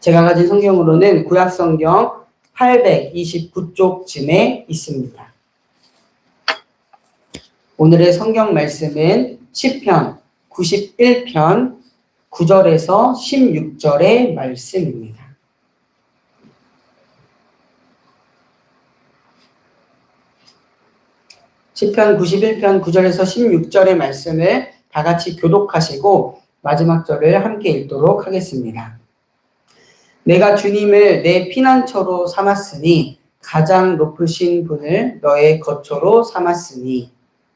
제가 가진 성경으로는 구약성경 829쪽쯤에 있습니다. 오늘의 성경 말씀은 시편 91편 9절에서 16절의 말씀입니다. 시편 91편 9절에서 16절의 말씀을 다 같이 교독하시고 마지막 절을 함께 읽도록 하겠습니다. 내가 주님을 내 피난처로 삼았으니 가장 높으신 분을 너의 거처로 삼았으니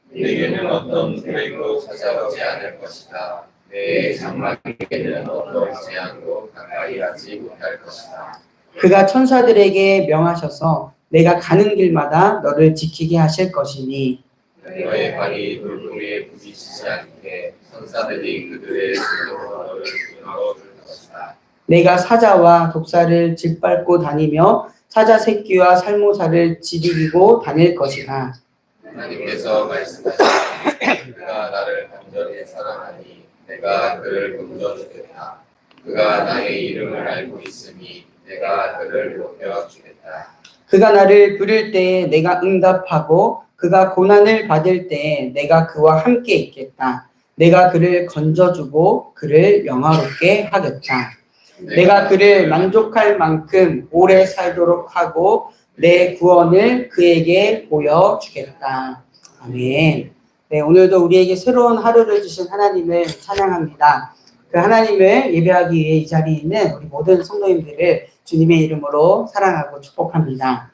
내게는 어떤 불행도 찾아오지 않을 것이다. 내 장막에게는 어떤 재앙도 가까이 하지 못할 것이다. 그가 천사들에게 명하셔서 내가 가는 길마다 너를 지키게 하실 것이니 너의 발이 돌고리에 부딪히지 않게 천사들이 그들의 손으로 너를 끊어줄 것이다. 내가 사자와 독사를 짓밟고 다니며 사자 새끼와 살모사를 지리고 다닐 것이다. 하나님께서 말씀하시니 그가 나를 간절히 사랑하니 내가 그를 건져주겠다. 그가 나의 이름을 알고 있으니 내가 그를 높여주겠다. 그가 나를 부를 때에 내가 응답하고 그가 고난을 받을 때에 내가 그와 함께 있겠다. 내가 그를 건져주고 그를 영화롭게 하겠다. 내가 그를 만족할 만큼 오래 살도록 하고 내 구원을 그에게 보여주겠다. 아멘. 네, 오늘도 우리에게 새로운 하루를 주신 하나님을 찬양합니다. 그 하나님을 예배하기 위해 이 자리에 있는 우리 모든 성도님들을 주님의 이름으로 사랑하고 축복합니다.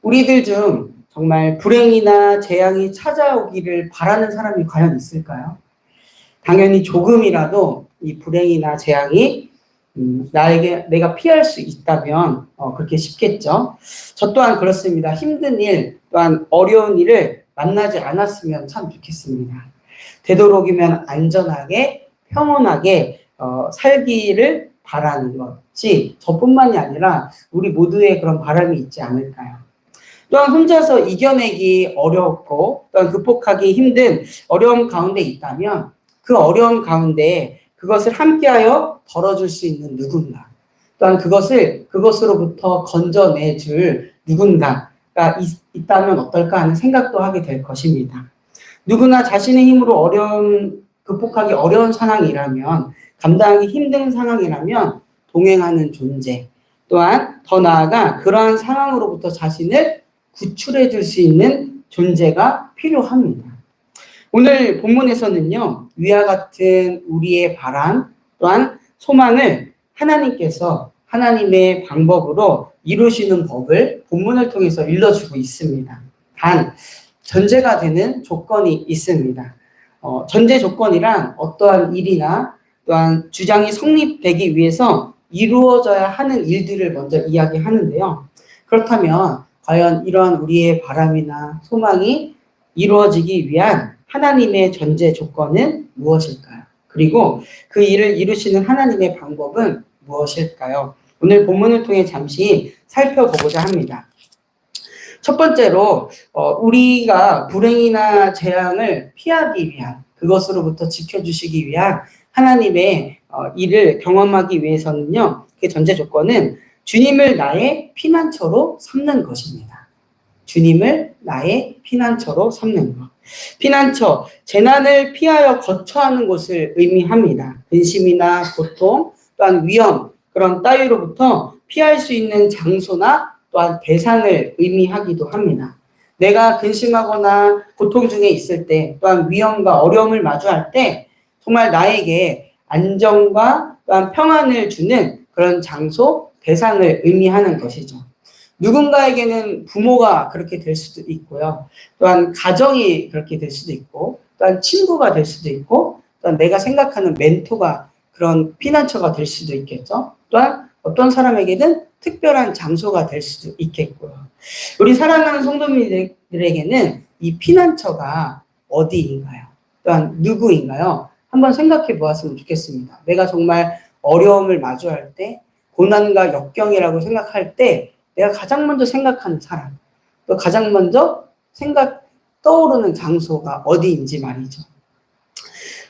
우리들 중 정말 불행이나 재앙이 찾아오기를 바라는 사람이 과연 있을까요? 당연히 조금이라도 이 불행이나 재앙이 내가 피할 수 있다면 그렇게 쉽겠죠. 저 또한 그렇습니다. 힘든 일 또한 어려운 일을 만나지 않았으면 참 좋겠습니다. 되도록이면 안전하게 평온하게 살기를 바라는 것이 저뿐만이 아니라 우리 모두의 그런 바람이 있지 않을까요? 또한 혼자서 이겨내기 어렵고 또한 극복하기 힘든 어려움 가운데 있다면 그 어려움 가운데 그것을 함께하여 덜어줄 수 있는 누군가, 또한 그것으로부터 건져내줄 누군가가 있다면 어떨까 하는 생각도 하게 될 것입니다. 누구나 자신의 힘으로 극복하기 어려운 상황이라면, 감당하기 힘든 상황이라면 동행하는 존재, 또한 더 나아가 그러한 상황으로부터 자신을 구출해 줄 수 있는 존재가 필요합니다. 오늘 본문에서는요, 위와 같은 우리의 바람 또한 소망을 하나님께서 하나님의 방법으로 이루시는 법을 본문을 통해서 일러주고 있습니다. 단, 전제가 되는 조건이 있습니다. 전제 조건이란 어떠한 일이나 또한 주장이 성립되기 위해서 이루어져야 하는 일들을 먼저 이야기하는데요. 그렇다면 과연 이러한 우리의 바람이나 소망이 이루어지기 위한 하나님의 전제 조건은 무엇일까요? 그리고 그 일을 이루시는 하나님의 방법은 무엇일까요? 오늘 본문을 통해 잠시 살펴보고자 합니다. 첫 번째로 우리가 불행이나 재앙을 피하기 위한, 그것으로부터 지켜주시기 위한 하나님의 일을 경험하기 위해서는요, 그 전제 조건은 주님을 나의 피난처로 삼는 것입니다. 주님을 나의 피난처로 삼는 것. 피난처, 재난을 피하여 거처하는 곳을 의미합니다. 근심이나 고통, 또한 위험, 그런 따위로부터 피할 수 있는 장소나 또한 대상을 의미하기도 합니다. 내가 근심하거나 고통 중에 있을 때, 또한 위험과 어려움을 마주할 때 정말 나에게 안정과 또한 평안을 주는 그런 장소, 대상을 의미하는 것이죠. 누군가에게는 부모가 그렇게 될 수도 있고요. 또한 가정이 그렇게 될 수도 있고, 또한 친구가 될 수도 있고, 또한 내가 생각하는 멘토가 그런 피난처가 될 수도 있겠죠. 또한 어떤 사람에게는 특별한 장소가 될 수도 있겠고요. 우리 사랑하는 성도님들에게는 이 피난처가 어디인가요? 또한 누구인가요? 한번 생각해 보았으면 좋겠습니다. 내가 정말 어려움을 마주할 때, 고난과 역경이라고 생각할 때 내가 가장 먼저 생각하는 사람, 또 가장 먼저 떠오르는 장소가 어디인지 말이죠.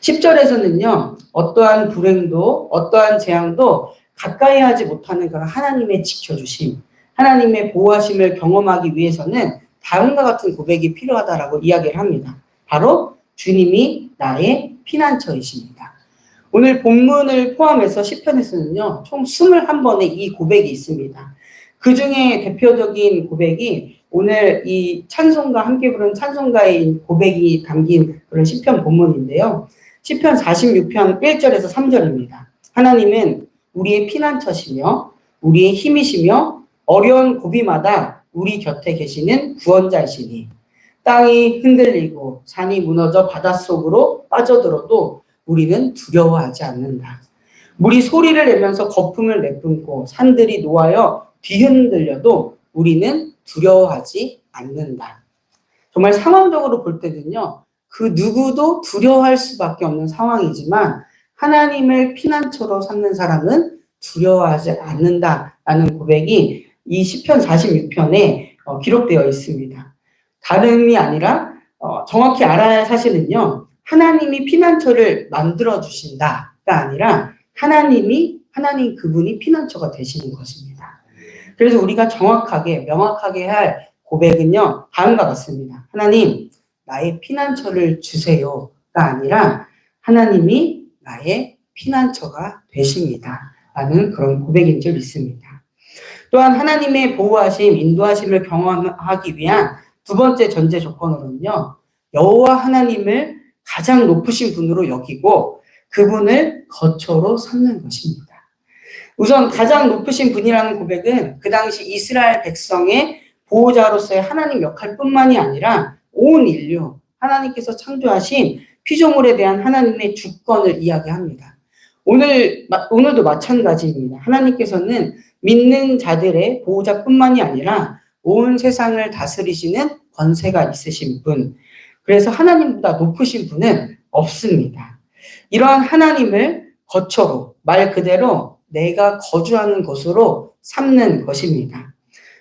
10절에서는요, 어떠한 불행도, 어떠한 재앙도 가까이 하지 못하는 그런 하나님의 지켜주심, 하나님의 보호하심을 경험하기 위해서는 다음과 같은 고백이 필요하다라고 이야기를 합니다. 바로 주님이 나의 피난처이십니다. 오늘 본문을 포함해서 시편에서는요, 총 21번의 이 고백이 있습니다. 그 중에 대표적인 고백이 오늘 이 찬송가 함께 부른 찬송가의 고백이 담긴 그런 시편 본문인데요. 시편 46편 1절에서 3절입니다. 하나님은 우리의 피난처시며 우리의 힘이시며 어려운 고비마다 우리 곁에 계시는 구원자이시니 땅이 흔들리고 산이 무너져 바닷속으로 빠져들어도 우리는 두려워하지 않는다. 물이 소리를 내면서 거품을 내뿜고 산들이 놓아여 뒤흔들려도 우리는 두려워하지 않는다. 정말 상황적으로 볼 때는요, 그 누구도 두려워할 수밖에 없는 상황이지만 하나님을 피난처로 삼는 사람은 두려워하지 않는다라는 고백이 이 시편 46편에 기록되어 있습니다. 다름이 아니라 정확히 알아야 할 사실은요, 하나님이 피난처를 만들어 주신다가 아니라 하나님 그분이 피난처가 되시는 것입니다. 그래서 우리가 정확하게 명확하게 할 고백은요, 다음과 같습니다. 하나님, 나의 피난처를 주세요가 아니라 하나님이 나의 피난처가 되십니다. 라는 그런 고백인 줄 믿습니다. 또한 하나님의 보호하심, 인도하심을 경험하기 위한 두 번째 전제 조건으로는요, 여호와 하나님을 가장 높으신 분으로 여기고 그분을 거처로 삼는 것입니다. 우선 가장 높으신 분이라는 고백은 그 당시 이스라엘 백성의 보호자로서의 하나님 역할뿐만이 아니라 온 인류, 하나님께서 창조하신 피조물에 대한 하나님의 주권을 이야기합니다. 오늘도 마찬가지입니다. 하나님께서는 믿는 자들의 보호자뿐만이 아니라 온 세상을 다스리시는 권세가 있으신 분. 그래서 하나님보다 높으신 분은 없습니다. 이러한 하나님을 거처로, 말 그대로 내가 거주하는 곳으로 삼는 것입니다.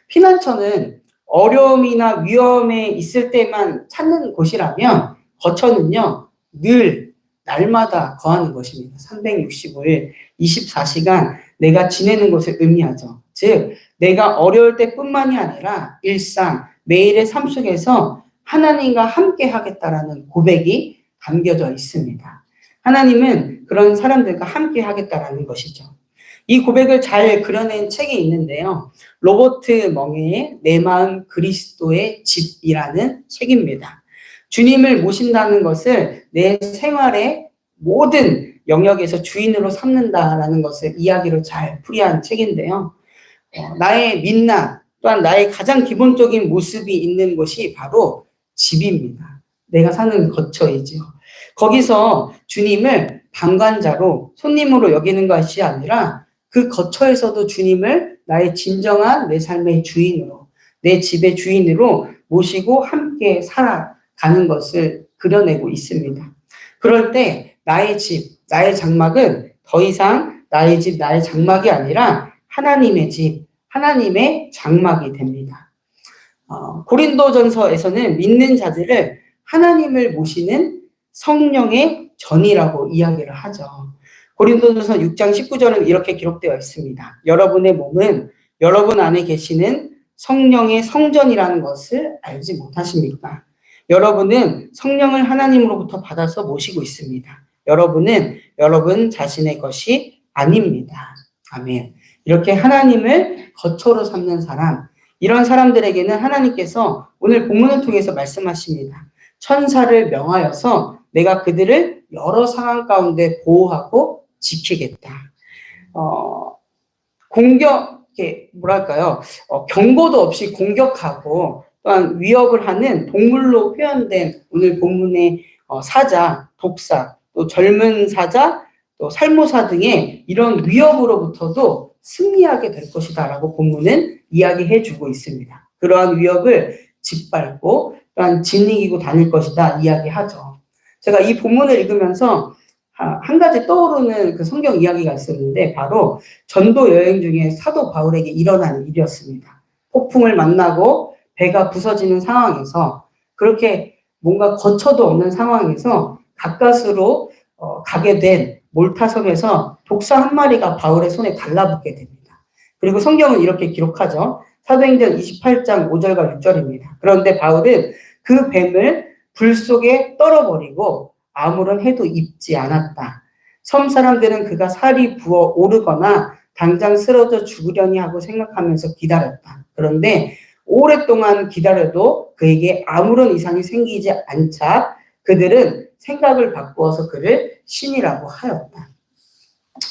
피난처는 어려움이나 위험에 있을 때만 찾는 곳이라면 거처는요, 늘 날마다 거하는 것입니다. 365일 24시간 내가 지내는 것을 의미하죠. 즉 내가 어려울 때뿐만이 아니라 일상 매일의 삶 속에서 하나님과 함께 하겠다라는 고백이 담겨져 있습니다. 하나님은 그런 사람들과 함께 하겠다라는 것이죠. 이 고백을 잘 그려낸 책이 있는데요. 로버트 멍에의 내 마음 그리스도의 집이라는 책입니다. 주님을 모신다는 것을 내 생활의 모든 영역에서 주인으로 삼는다라는 것을 이야기로 잘 풀이한 책인데요. 나의 민낯 또한 나의 가장 기본적인 모습이 있는 것이 바로 집입니다. 내가 사는 거처이죠. 거기서 주님을 방관자로 손님으로 여기는 것이 아니라 그 거처에서도 주님을 나의 진정한 내 삶의 주인으로, 내 집의 주인으로 모시고 함께 살아가는 것을 그려내고 있습니다. 그럴 때 나의 집, 나의 장막은 더 이상 나의 집, 나의 장막이 아니라 하나님의 집, 하나님의 장막이 됩니다. 고린도전서에서는 믿는 자들을 하나님을 모시는 성령의 전이라고 이야기를 하죠. 고린도전서 6장 19절은 이렇게 기록되어 있습니다. 여러분의 몸은 여러분 안에 계시는 성령의 성전이라는 것을 알지 못하십니까? 여러분은 성령을 하나님으로부터 받아서 모시고 있습니다. 여러분은 여러분 자신의 것이 아닙니다. 아멘. 이렇게 하나님을 거처로 삼는 사람, 이런 사람들에게는 하나님께서 오늘 본문을 통해서 말씀하십니다. 천사를 명하여서 내가 그들을 여러 상황 가운데 보호하고 지키겠다. 경고도 없이 공격하고 또한 위협을 하는 동물로 표현된 오늘 본문의 사자, 독사, 또 젊은 사자, 또 살모사 등의 이런 위협으로부터도 승리하게 될 것이다라고 본문은 이야기해 주고 있습니다. 그러한 위협을 짓밟고 또한 짓이기고 다닐 것이다 이야기하죠. 제가 이 본문을 읽으면서 한 가지 떠오르는 그 성경 이야기가 있었는데 바로 전도 여행 중에 사도 바울에게 일어난 일이었습니다. 폭풍을 만나고 배가 부서지는 상황에서 그렇게 뭔가 거처도 없는 상황에서 가까스로 가게 된 몰타섬에서 독사 한 마리가 바울의 손에 달라붙게 됩니다. 그리고 성경은 이렇게 기록하죠. 사도행전 28장 5절과 6절입니다. 그런데 바울은 그 뱀을 불 속에 떨어버리고 아무런 해도 입지 않았다. 섬 사람들은 그가 살이 부어 오르거나 당장 쓰러져 죽으려니 하고 생각하면서 기다렸다. 그런데 오랫동안 기다려도 그에게 아무런 이상이 생기지 않자 그들은 생각을 바꾸어서 그를 신이라고 하였다.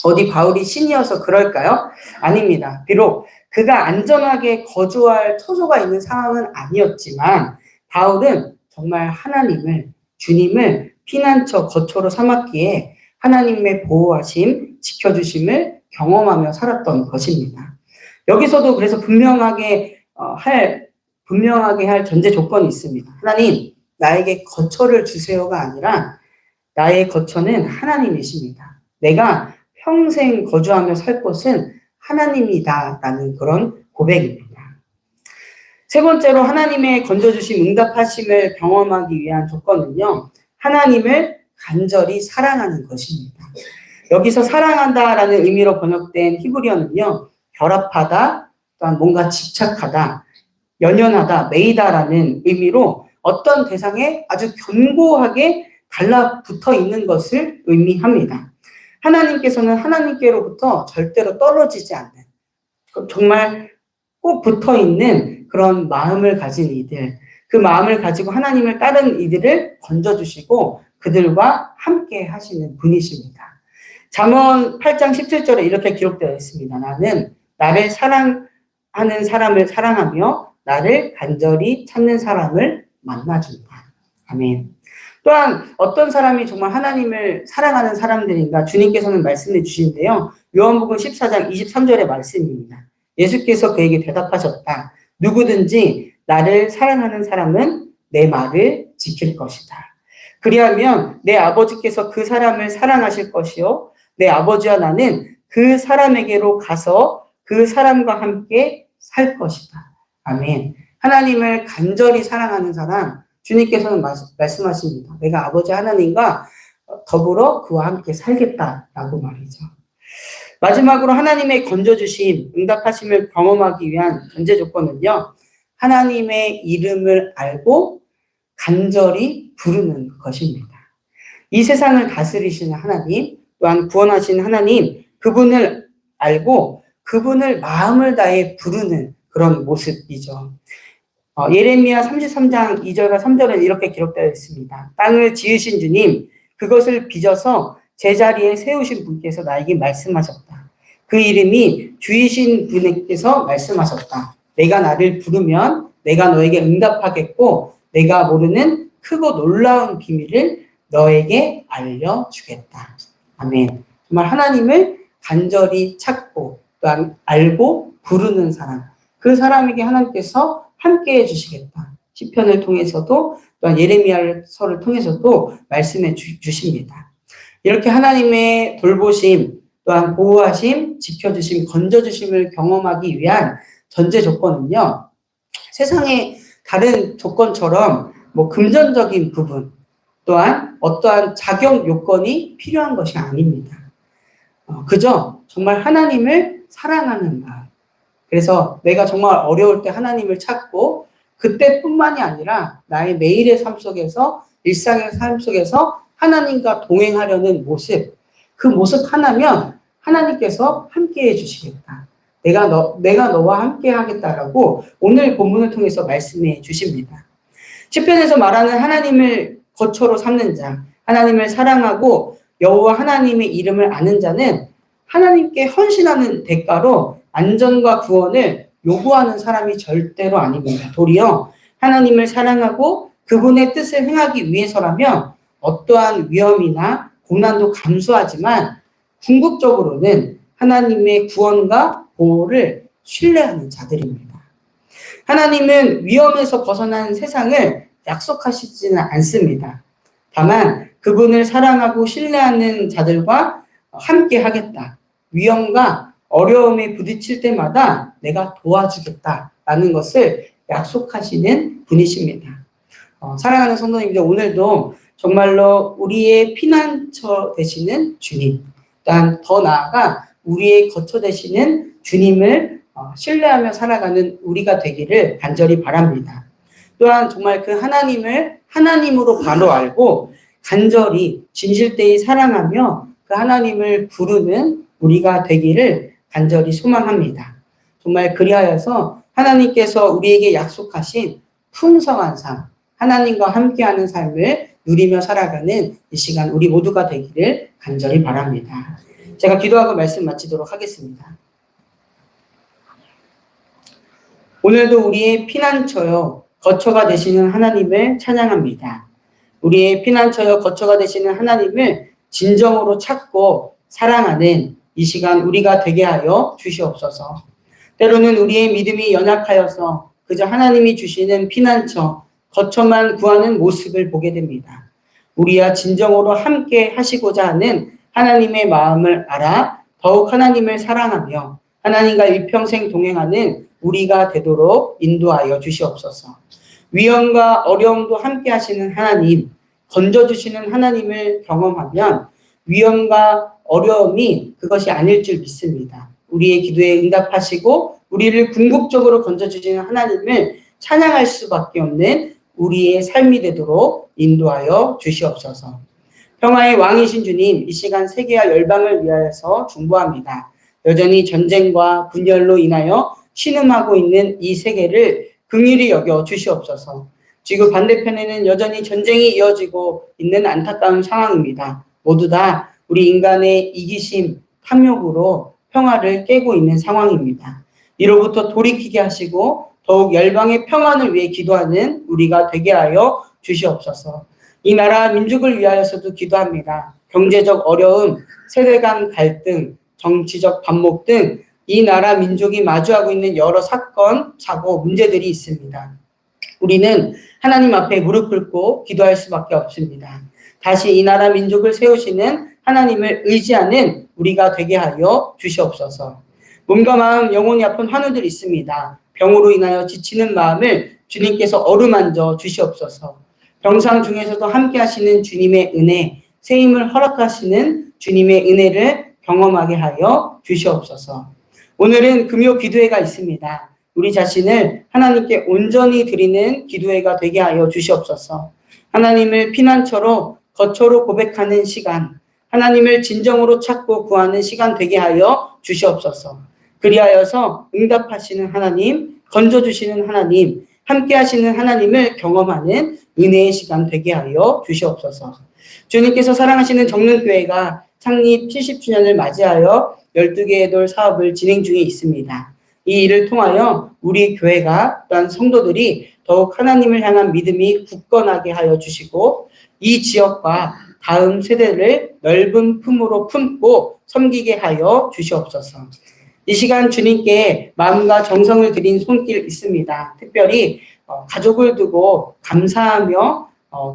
어디 바울이 신이어서 그럴까요? 아닙니다. 비록 그가 안전하게 거주할 처소가 있는 상황은 아니었지만 바울은 정말 하나님을, 주님을 피난처, 거처로 삼았기에 하나님의 보호하심, 지켜주심을 경험하며 살았던 것입니다. 여기서도 그래서 분명하게 할 전제 조건이 있습니다. 하나님, 나에게 거처를 주세요가 아니라 나의 거처는 하나님이십니다. 내가 평생 거주하며 살 곳은 하나님이다라는 그런 고백입니다. 세 번째로 하나님의 건져주심, 응답하심을 경험하기 위한 조건은요. 하나님을 간절히 사랑하는 것입니다. 여기서 사랑한다라는 의미로 번역된 히브리어는요. 결합하다, 또한 뭔가 집착하다, 연연하다, 매이다라는 의미로 어떤 대상에 아주 견고하게 달라붙어 있는 것을 의미합니다. 하나님께서는 하나님께로부터 절대로 떨어지지 않는, 정말 꼭 붙어 있는 그런 마음을 가진 이들, 그 마음을 가지고 하나님을 따르는 이들을 건져주시고 그들과 함께 하시는 분이십니다. 잠언 8장 17절에 이렇게 기록되어 있습니다. 나는 나를 사랑하는 사람을 사랑하며 나를 간절히 찾는 사람을 만나준다. 아멘. 또한 어떤 사람이 정말 하나님을 사랑하는 사람들인가 주님께서는 말씀해 주신데요. 요한복음 14장 23절의 말씀입니다. 예수께서 그에게 대답하셨다. 누구든지 나를 사랑하는 사람은 내 말을 지킬 것이다. 그리하면 내 아버지께서 그 사람을 사랑하실 것이요. 내 아버지와 나는 그 사람에게로 가서 그 사람과 함께 살 것이다. 아멘. 하나님을 간절히 사랑하는 사람, 주님께서는 말씀하십니다. 내가 아버지 하나님과 더불어 그와 함께 살겠다라고 말이죠. 마지막으로 하나님의 건져주심, 응답하심을 경험하기 위한 전제 조건은요. 하나님의 이름을 알고 간절히 부르는 것입니다. 이 세상을 다스리시는 하나님, 또한 구원하신 하나님, 그분을 알고 그분을 마음을 다해 부르는 그런 모습이죠. 예레미야 33장 2절과 3절은 이렇게 기록되어 있습니다. 땅을 지으신 주님, 그것을 빚어서 제자리에 세우신 분께서 나에게 말씀하셨다. 그 이름이 주이신 분께서 말씀하셨다. 내가 나를 부르면 내가 너에게 응답하겠고 내가 모르는 크고 놀라운 비밀을 너에게 알려주겠다. 아멘. 정말 하나님을 간절히 찾고 또한 알고 부르는 사람, 그 사람에게 하나님께서 함께 해주시겠다. 시편을 통해서도 또한 예레미야서를 통해서도 말씀해 주십니다. 이렇게 하나님의 돌보심, 또한 보호하심, 지켜주심, 건져주심을 경험하기 위한 전제 조건은요. 세상의 다른 조건처럼 금전적인 부분, 또한 어떠한 자격 요건이 필요한 것이 아닙니다. 그저 정말 하나님을 사랑하는 마음. 그래서 내가 정말 어려울 때 하나님을 찾고 그때뿐만이 아니라 나의 매일의 삶 속에서 일상의 삶 속에서 하나님과 동행하려는 모습, 그 모습 하나면 하나님께서 함께해 주시겠다. 내가 너와 함께 하겠다라고 오늘 본문을 통해서 말씀해 주십니다. 시편에서 말하는 하나님을 거처로 삼는 자, 하나님을 사랑하고 여호와 하나님의 이름을 아는 자는 하나님께 헌신하는 대가로 안전과 구원을 요구하는 사람이 절대로 아닙니다. 도리어 하나님을 사랑하고 그분의 뜻을 행하기 위해서라면 어떠한 위험이나 고난도 감수하지만 궁극적으로는 하나님의 구원과 보호를 신뢰하는 자들입니다. 하나님은 위험에서 벗어난 세상을 약속하시지는 않습니다. 다만 그분을 사랑하고 신뢰하는 자들과 함께 하겠다. 위험과 어려움에 부딪힐 때마다 내가 도와주겠다라는 것을 약속하시는 분이십니다. 사랑하는 성도님들, 오늘도 정말로 우리의 피난처 되시는 주님, 또한 더 나아가 우리의 거처 되시는 주님을 신뢰하며 살아가는 우리가 되기를 간절히 바랍니다. 또한 정말 그 하나님을 하나님으로 바로 알고 간절히 진실되이 사랑하며 그 하나님을 부르는 우리가 되기를 간절히 소망합니다. 정말 그리하여서 하나님께서 우리에게 약속하신 풍성한 삶, 하나님과 함께하는 삶을 누리며 살아가는 이 시간 우리 모두가 되기를 간절히 바랍니다. 제가 기도하고 말씀 마치도록 하겠습니다. 오늘도 우리의 피난처요 거처가 되시는 하나님을 찬양합니다. 우리의 피난처요 거처가 되시는 하나님을 진정으로 찾고 사랑하는 이 시간 우리가 되게 하여 주시옵소서. 때로는 우리의 믿음이 연약하여서 그저 하나님이 주시는 피난처, 거처만 구하는 모습을 보게 됩니다. 우리와 진정으로 함께 하시고자 하는 하나님의 마음을 알아 더욱 하나님을 사랑하며 하나님과 일평생 동행하는 우리가 되도록 인도하여 주시옵소서. 위험과 어려움도 함께 하시는 하나님, 건져주시는 하나님을 경험하면 위험과 어려움이 그것이 아닐 줄 믿습니다. 우리의 기도에 응답하시고 우리를 궁극적으로 건져주시는 하나님을 찬양할 수밖에 없는 우리의 삶이 되도록 인도하여 주시옵소서. 평화의 왕이신 주님, 이 시간 세계와 열방을 위하여서 중보합니다. 여전히 전쟁과 분열로 인하여 신음하고 있는 이 세계를 긍휼히 여겨 주시옵소서. 지구 반대편에는 여전히 전쟁이 이어지고 있는 안타까운 상황입니다. 모두 다 우리 인간의 이기심, 탐욕으로 평화를 깨고 있는 상황입니다. 이로부터 돌이키게 하시고 더욱 열방의 평안을 위해 기도하는 우리가 되게 하여 주시옵소서. 이 나라 민족을 위하여서도 기도합니다. 경제적 어려움, 세대 간 갈등, 정치적 반목 등 이 나라 민족이 마주하고 있는 여러 사건, 사고, 문제들이 있습니다. 우리는 하나님 앞에 무릎 꿇고 기도할 수밖에 없습니다. 다시 이 나라 민족을 세우시는 하나님을 의지하는 우리가 되게 하여 주시옵소서. 몸과 마음, 영혼이 아픈 환우들이 있습니다. 병으로 인하여 지치는 마음을 주님께서 어루만져 주시옵소서. 병상 중에서도 함께 하시는 주님의 은혜, 새 힘을 허락하시는 주님의 은혜를 경험하게 하여 주시옵소서. 오늘은 금요 기도회가 있습니다. 우리 자신을 하나님께 온전히 드리는 기도회가 되게 하여 주시옵소서. 하나님을 피난처로 거처로 고백하는 시간, 하나님을 진정으로 찾고 구하는 시간 되게 하여 주시옵소서. 그리하여서 응답하시는 하나님, 건져주시는 하나님, 함께 하시는 하나님을 경험하는 은혜의 시간 되게 하여 주시옵소서. 주님께서 사랑하시는 정릉교회가 창립 70주년을 맞이하여 12개의 돌 사업을 진행 중에 있습니다. 이 일을 통하여 우리 교회가 또한 성도들이 더욱 하나님을 향한 믿음이 굳건하게 하여 주시고 이 지역과 다음 세대를 넓은 품으로 품고 섬기게 하여 주시옵소서. 이 시간 주님께 마음과 정성을 드린 손길 있습니다. 특별히 가족을 두고 감사하며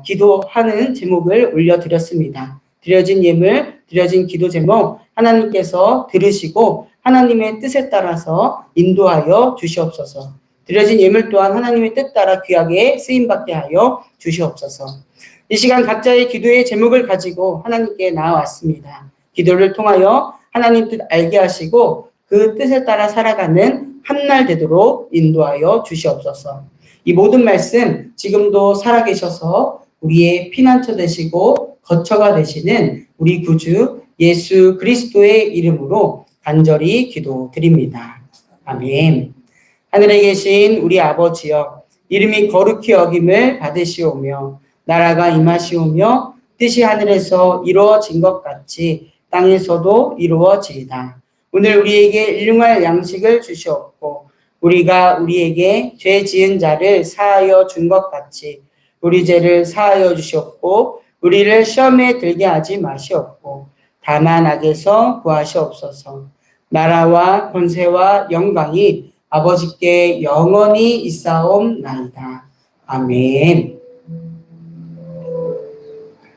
기도하는 제목을 올려드렸습니다. 드려진 예물, 드려진 기도 제목 하나님께서 들으시고 하나님의 뜻에 따라서 인도하여 주시옵소서. 드려진 예물 또한 하나님의 뜻 따라 귀하게 쓰임받게 하여 주시옵소서. 이 시간 각자의 기도의 제목을 가지고 하나님께 나아왔습니다. 기도를 통하여 하나님 뜻 알게 하시고 그 뜻에 따라 살아가는 한날 되도록 인도하여 주시옵소서. 이 모든 말씀 지금도 살아계셔서 우리의 피난처 되시고 거처가 되시는 우리 구주 예수 그리스도의 이름으로 간절히 기도드립니다. 아멘. 하늘에 계신 우리 아버지여, 이름이 거룩히 여김을 받으시오며 나라가 임하시오며 뜻이 하늘에서 이루어진 것 같이 땅에서도 이루어지이다. 오늘 우리에게 일용할 양식을 주시옵고 우리가 우리에게 죄 지은 자를 사하여 준 것 같이 우리 죄를 사하여 주시옵고 우리를 시험에 들게 하지 마시옵고 다만 악에서 구하시옵소서. 나라와 권세와 영광이 아버지께 영원히 있사옵나이다. 아멘.